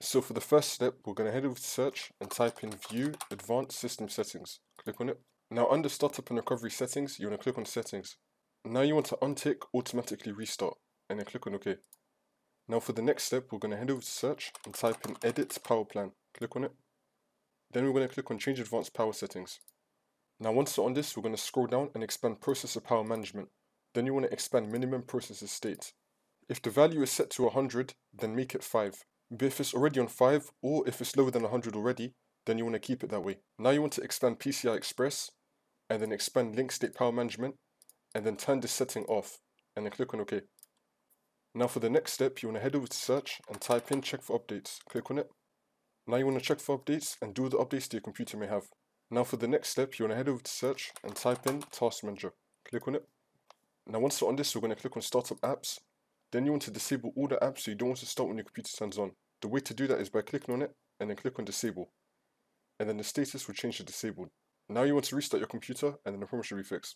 So for the first step, we're going to head over to search and type in View Advanced System Settings. Click on it. Now under Startup and Recovery Settings, you want to click on Settings. Now you want to untick Automatically Restart and then click on OK. Now for the next step, we're going to head over to search and type in Edit Power Plan. Click on it. Then we're going to click on Change Advanced Power Settings. Now once we're on this, we're going to scroll down and expand Processor Power Management. Then you want to expand Minimum Processor State. If the value is set to 100, then make it 5. But if it's already on 5, or if it's lower than 100 already, then you want to keep it that way. Now you want to expand PCI Express, and then expand Link State Power Management, and then turn this setting off, and then click on OK. Now for the next step, you want to head over to search and type in Check for Updates. Click on it. Now you want to check for updates and do the updates that your computer may have. Now for the next step, you want to head over to search and type in Task Manager. Click on it. Now once we're on this, we're going to click on Startup Apps. Then you want to disable all the apps so you don't want to start when your computer turns on. The way to do that is by clicking on it and then click on Disable. And then the status will change to disabled. Now you want to restart your computer and then the problem should be fixed.